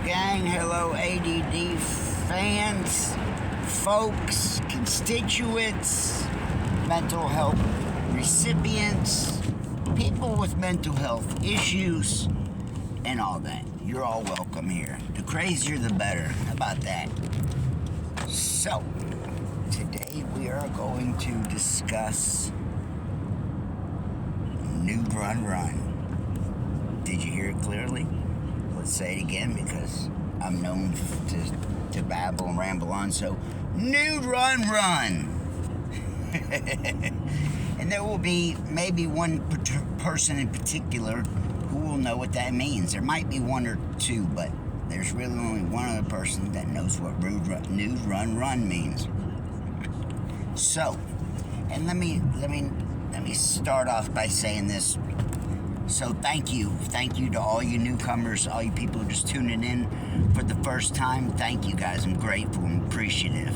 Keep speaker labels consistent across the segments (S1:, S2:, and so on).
S1: gang. Hello, ADD fans, folks, constituents, mental health recipients, people with mental health issues, and all that. You're all welcome here. The crazier, the better. How about that? So, today we are going to discuss Nude Run Run. Did you hear it clearly? Let's say it again because I'm known to babble and ramble on. So, Nude Run Run. And there will be maybe one person in particular who will know what that means. There might be one or two, but there's really only one other person that knows what Nude Run Run means. So, and let me start off by saying this. So thank you to all you newcomers, all you people who are just tuning in for the first time. Thank you guys. I'm grateful and appreciative.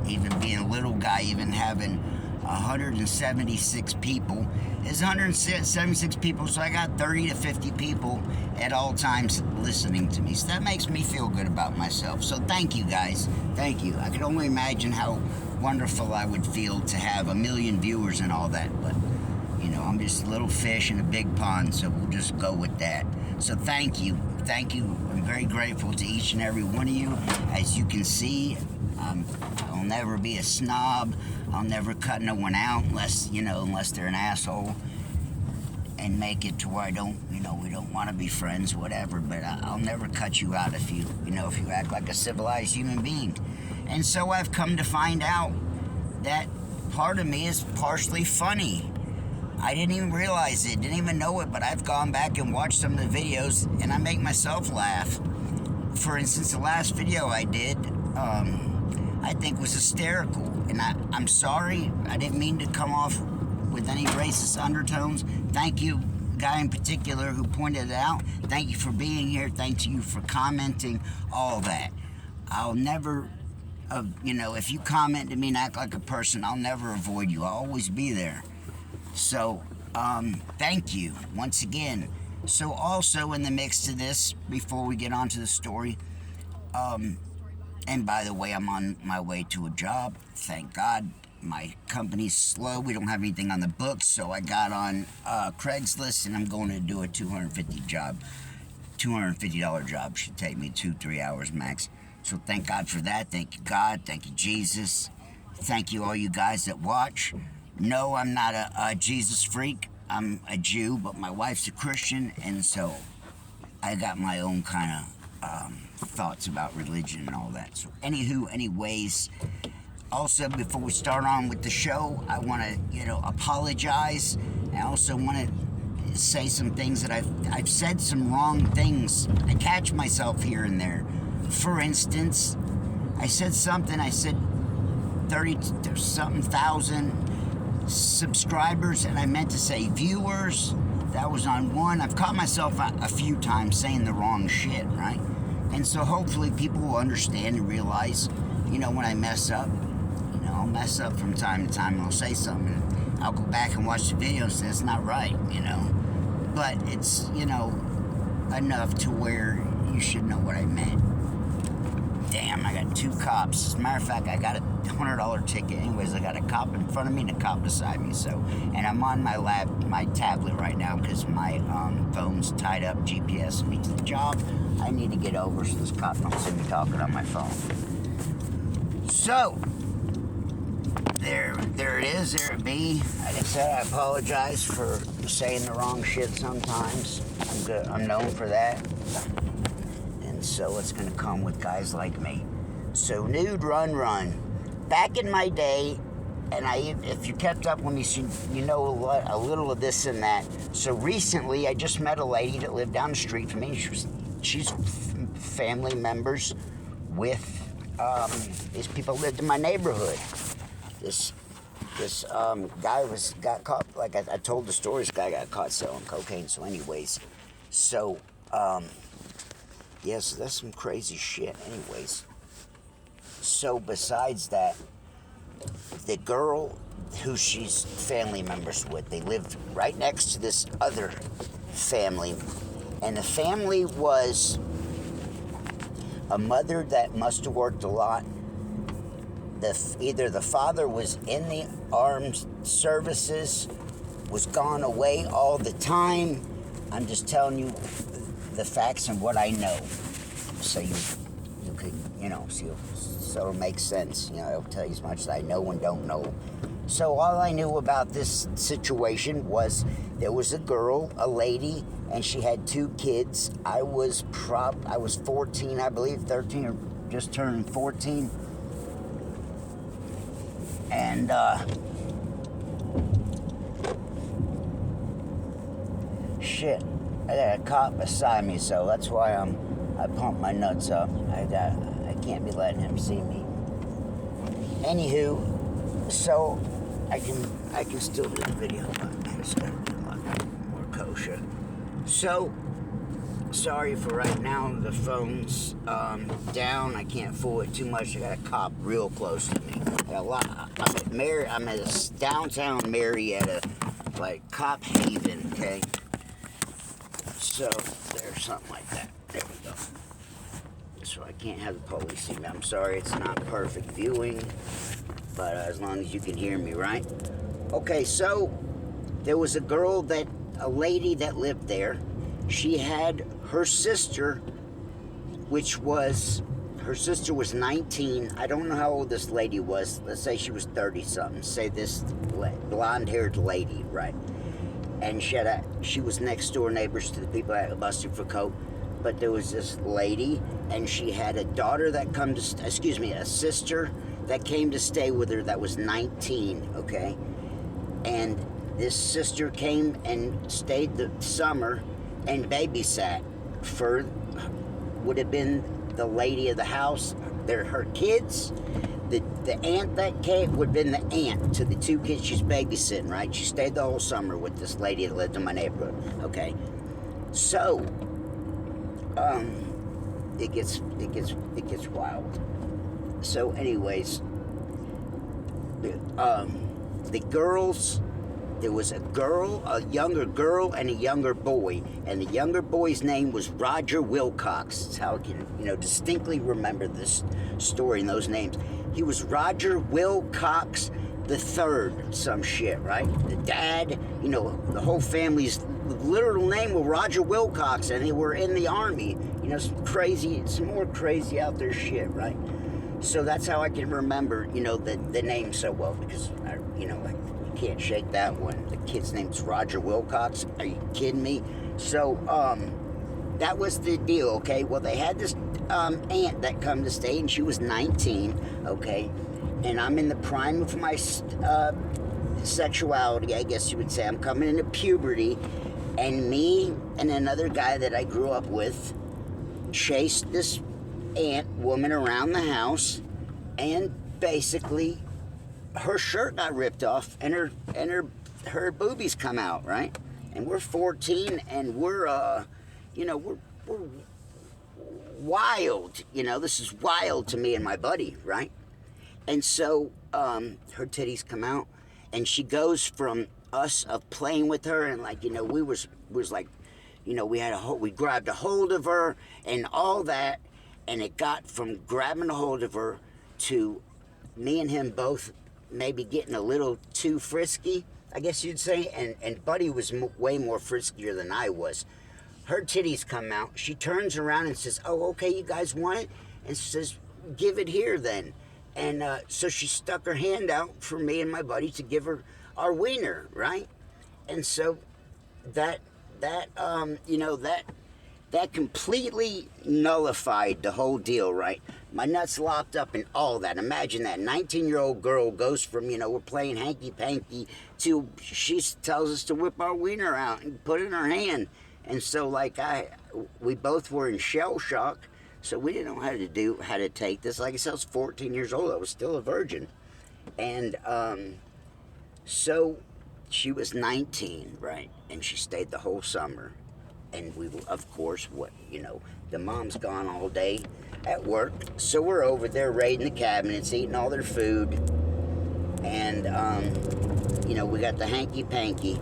S1: Even being a little guy, even having 176 people is 176 people, so I got 30 to 50 people at all times listening to me. So that makes me feel good about myself. So thank you guys. Thank you. I can only imagine how wonderful I would feel to have 1 million viewers and all that, but you know, I'm just a little fish in a big pond, so we'll just go with that. So thank you. I'm very grateful to each and every one of you. As you can see, I'll never be a snob. I'll never cut no one out unless they're an asshole and make it to where we don't want to be friends, whatever. But I'll never cut you out if you act like a civilized human being. And so I've come to find out that part of me is partially funny. I didn't even realize it, didn't even know it, but I've gone back and watched some of the videos and I make myself laugh. For instance, the last video I did, I think was hysterical. And I'm sorry, I didn't mean to come off with any racist undertones. Thank you, guy in particular who pointed it out. Thank you for being here. Thank you for commenting, all that. I'll never, if you comment to me and act like a person, I'll never avoid you. I'll always be there. So, thank you once again. So also in the mix to this, before we get on to the story, and by the way, I'm on my way to a job. Thank God. My company's slow. We don't have anything on the books, so I got on Craigslist, and I'm going to do a $250 job. $250 job should take me 2-3 hours max. So thank God for that. Thank you, God. Thank you, Jesus. Thank you, all you guys that watch. No, I'm not a Jesus freak. I'm a Jew, but my wife's a Christian, and so I got my own kind of thoughts about religion and all that. So anyways, also before we start on with the show, I want to, apologize. I also want to say some things that I've said some wrong things. I catch myself here and there. For instance, I said 30-something thousand subscribers, and I meant to say viewers. That was on one. I've caught myself a few times saying the wrong shit, right? And so hopefully people will understand and realize, when I mess up, I'll mess up from time to time and I'll say something. And I'll go back and watch the video and say it's not right, But it's, enough to where you should know what I meant. Damn, I got 2 cops. As a matter of fact, I got a $100 ticket. Anyways, I got a cop in front of me and a cop beside me. So, and I'm on my tablet right now because my phone's tied up, GPS me to the job. I need to get over so this cop don't see me talking on my phone. So, there it is. There it be. Like I said, I apologize for saying the wrong shit sometimes. I'm known for that. So it's going to come with guys like me. So Nude Run Run. Back in my day, and if you kept up with me, you know a little of this and that. So recently, I just met a lady that lived down the street from me. She's family members with these people lived in my neighborhood. This guy got caught. Like I told the story, this guy got caught selling cocaine. So anyways, yes, that's some crazy shit. Anyways, so besides that, the girl who she's family members with, they lived right next to this other family, and the family was a mother that must have worked a lot. Either the father was in the armed services, was gone away all the time. I'm just telling you the facts and what I know, so you could, so it'll make sense. It'll tell you as much as I know and don't know. So all I knew about this situation was there was a girl, a lady, and she had 2 kids. I was 14, I believe, 13 or just turning 14. And shit, I got a cop beside me, so that's why I pump my nuts up. I can't be letting him see me. Anywho, so I can still do the video, but I just gotta be a lot more kosher. So sorry for right now. The phone's down. I can't fool it too much. I got a cop real close to me. I'm at a downtown Marietta, like Cop Haven, okay? So there's something like that. There we go. So I can't have the police see me. I'm sorry, it's not perfect viewing, but as long as you can hear me, right? Okay, so there was a lady that lived there. She had her sister, her sister was 19. I don't know how old this lady was. Let's say she was 30-something. Say this blonde-haired lady, right? And she was next door neighbors to the people that got busted for coke. But there was this lady, and she had a daughter that a sister that came to stay with her that was 19, okay? And this sister came and stayed the summer and babysat for, would have been the lady of the house, her kids. The aunt that came would have been the aunt to the 2 kids she's babysitting, right? She stayed the whole summer with this lady that lived in my neighborhood, okay? So, it gets wild. So anyways, the girls, there was a younger girl and a younger boy, and the younger boy's name was Roger Willcox. That's how I can, distinctly remember this story and those names. He was Roger Willcox the third, some shit, right? The dad, the whole family's literal name was Roger Willcox, and they were in the army. Some more crazy out there shit, right? So that's how I can remember, the name so well, because you can't shake that one. The kid's name's Roger Willcox. Are you kidding me? So that was the deal, okay? Well, they had this aunt that come to stay, and she was 19, okay? And I'm in the prime of my sexuality, I guess you would say. I'm coming into puberty, and me and another guy that I grew up with chased this woman around the house, and basically her shirt got ripped off and her boobies come out, right? And we're 14, and we're wild. This is wild to me and my buddy, right? And so her titties come out, and she goes from us of playing with her, and we was like, we grabbed a hold of her and all that, and it got from grabbing a hold of her to me and him both maybe getting a little too frisky, I guess you'd say, and Buddy was way more friskier than I was. Her titties come out. She turns around and says, "Oh, okay, you guys want it?" And she says, "Give it here then." And so she stuck her hand out for me and my buddy to give her our wiener, right? And so that completely nullified the whole deal, right? My nuts locked up and all that. Imagine that 19-year-old girl goes from, we're playing hanky-panky to she tells us to whip our wiener out and put it in her hand. And so we both were in shell shock. So we didn't know how to take this. Like I said, I was 14 years old. I was still a virgin. And so she was 19, right? And she stayed the whole summer. And we, of course, the mom's gone all day at work. So we're over there raiding the cabinets, eating all their food. And, we got the hanky-panky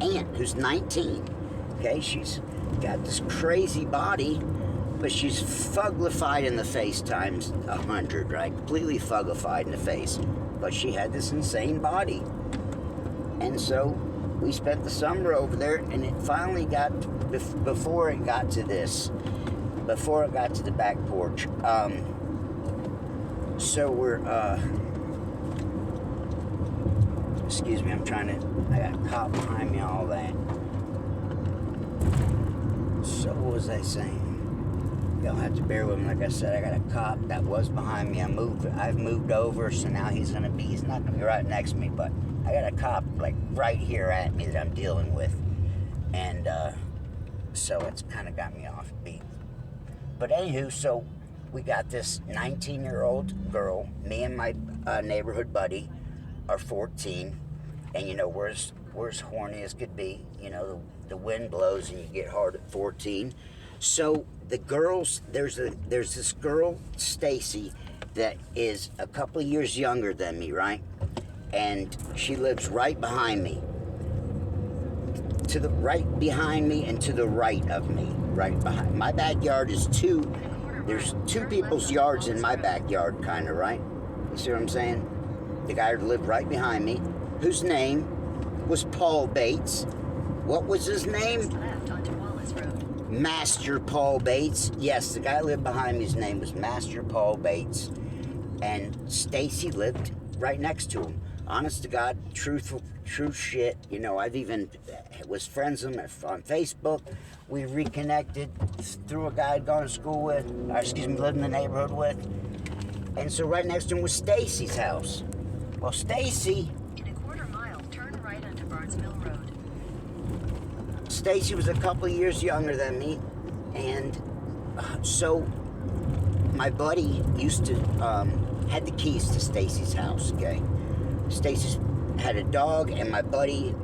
S1: aunt who's 19. Okay, she's got this crazy body, but she's fuglified in the face times 100, right? Completely fuglified in the face. But she had this insane body. And so we spent the summer over there, and it finally got, before it got to the back porch. So we're, excuse me, I got a cop behind me, all that. So what was I saying? Y'all have to bear with me. Like I said, I got a cop that was behind me. I've moved over, so now he's not gonna be right next to me, but I got a cop like right here at me that I'm dealing with. And so it's kind of got me off beat. But anywho, so we got this 19-year-old girl. Me and my neighborhood buddy are 14, and you know, we're as horny as could be. You know, the wind blows and you get hard at 14. So the girls, there's this girl, Stacy, that is a couple of years younger than me, right? And she lives right behind me. To the right behind me and to the right of me, right behind. My backyard is there's two people's yards in my backyard, kind of, right? You see what I'm saying? The guy who lived right behind me, whose name was Paul Bates. What was his name? Master Paul Bates. Yes, the guy who lived behind me, his name was Master Paul Bates. And Stacy lived right next to him. Honest to God, true shit. You know, I've even was friends with him on Facebook. We reconnected through a guy I'd gone to school with, lived in the neighborhood with. And so right next to him was Stacy's house. Well, Stacy...
S2: In a quarter mile, turn right onto Barnes Mill Road.
S1: Stacy was a couple of years younger than me, and so my buddy used to had the keys to Stacy's house. Okay, Stacy had a dog, and my buddy,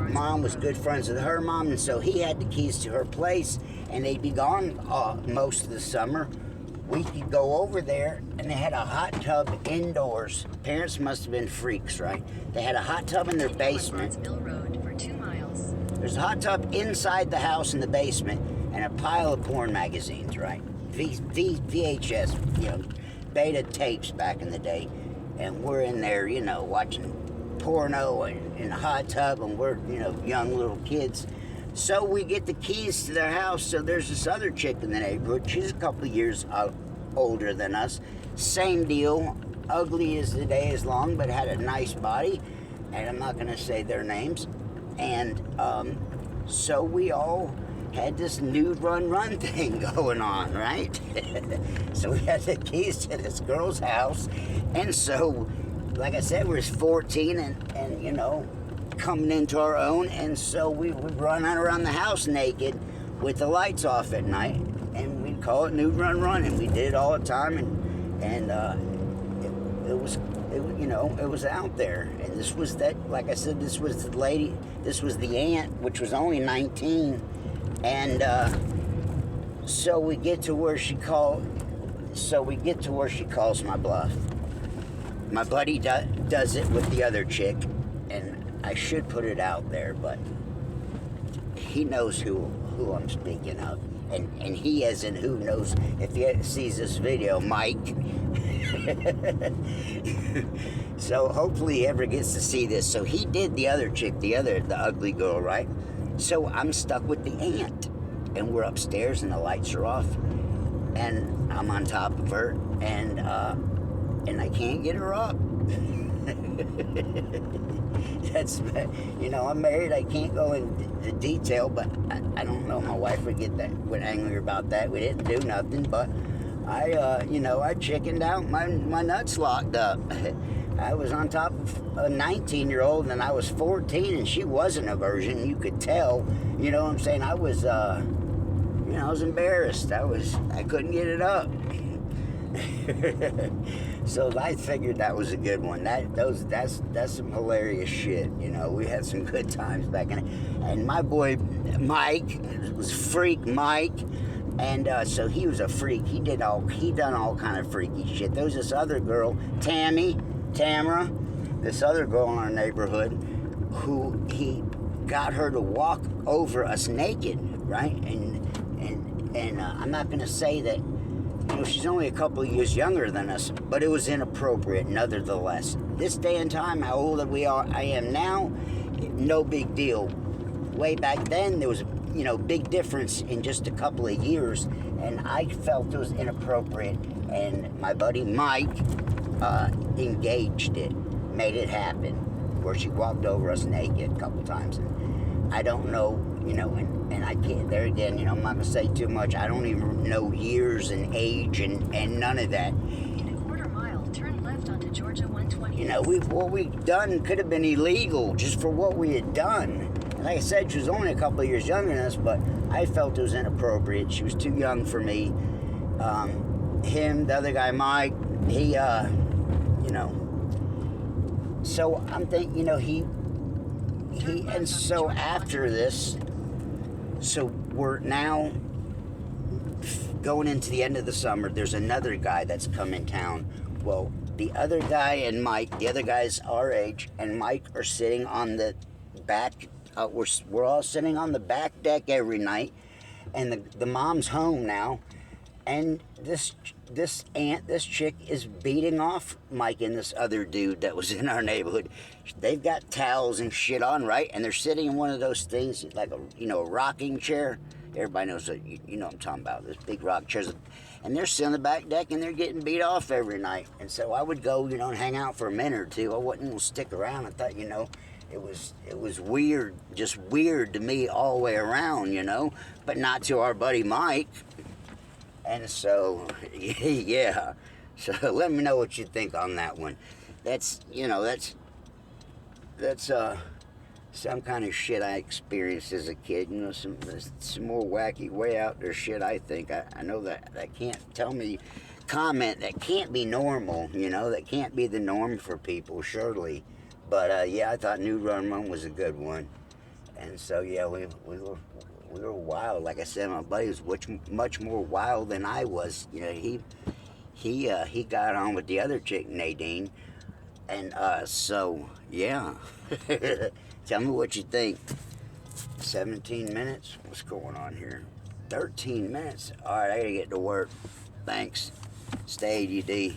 S1: mom was good friends with her mom, and so he had the keys to her place, and they'd be gone most of the summer. We could go over there, and they had a hot tub indoors. Parents must have been freaks, right? They had a hot tub in their basement. There's a hot tub inside the house in the basement, and a pile of porn magazines, right? VHS, you know, beta tapes back in the day. And we're in there, you know, watching porno in the hot tub, and we're, you know, young little kids. So we get the keys to their house. So there's this other chick in the neighborhood. She's a couple of years older than us. Same deal, ugly as the day is long, but had a nice body. And I'm not gonna say their names. And so we all had this nude run thing going on, right? So we had the keys to this girl's house. And so, like I said, we was 14 and you know, coming into our own. And so we would run around the house naked with the lights off at night. And we'd call it nude run. And we did it all the time. And it was, you know, it was out there. And this was that, like I said, this was the lady, this was the aunt, which was only 19. And so we get to where she calls my bluff. My buddy does it with the other chick, and I should put it out there, but he knows who I'm speaking of. And he, as in who knows, if he sees this video, Mike. So hopefully he ever gets to see this. So he did the other chick, the ugly girl, right? So I'm stuck with the aunt, and we're upstairs and the lights are off, and I'm on top of her, and I can't get her up. That's, you know, I'm married. I can't go into detail, but I don't know. My wife would get angry about that. We didn't do nothing, but I chickened out. My nuts locked up. I was on top of a 19-year-old, and I was 14, and she wasn't a virgin. You could tell. You know what I'm saying? I was, I was embarrassed. I couldn't get it up. So I figured that was a good one. That's some hilarious shit. You know, we had some good times back in it. And my boy Mike was Freak Mike, and so he was a freak. He done all kind of freaky shit. There was this other girl, Tamara, this other girl in our neighborhood, who he got her to walk over us naked, right? And And I'm not going to say that, you know, she's only a couple of years younger than us, but it was inappropriate nevertheless. This day and time, how old I am now, no big deal. Way back then, there was, you know, big difference in just a couple of years, and I felt it was inappropriate, and my buddy Mike engaged it, made it happen, where she walked over us naked a couple times. And I don't know, you know, and I can't, there again, you know, I'm not going to say too much. I don't even know years and age and none of that.
S2: In a quarter mile, turn left onto Georgia 120.
S1: You know, what we've done could have been illegal just for what we had done. And like I said, she was only a couple of years younger than us, but I felt it was inappropriate. She was too young for me. Him, the other guy, Mike, he, you know, so I'm thinking, you know, and so after this, so we're now going into the end of the summer. There's another guy that's come in town. Well, the other guy and Mike, the other guy's our age, and Mike are sitting on the back. We're all sitting on the back deck every night, and the mom's home now, and this chick is beating off Mike and this other dude that was in our neighborhood. They've got towels and shit on, right? And they're sitting in one of those things, like a rocking chair. Everybody knows that, you know what I'm talking about, those big rock chairs. And they're sitting on the back deck and they're getting beat off every night. And so I would go, you know, and hang out for a minute or two. I wouldn't stick around. I thought, you know, it was weird, just weird to me all the way around, you know, but not to our buddy Mike. And so, yeah. So let me know what you think on that one. That's, you know, that's some kind of shit I experienced as a kid. You know, some more wacky, way out there shit, I think. I know that can't tell me, comment, that can't be normal, you know, that can't be the norm for people, surely. But, yeah, I thought New Run Run was a good one. And so, yeah, we were wild. Like I said, my buddy was much more wild than I was. You know, he got on with the other chick, Nadine. And, so, yeah. Tell me what you think. 17 minutes? What's going on here? 13 minutes? All right, I gotta get to work. Thanks. Stay ADD.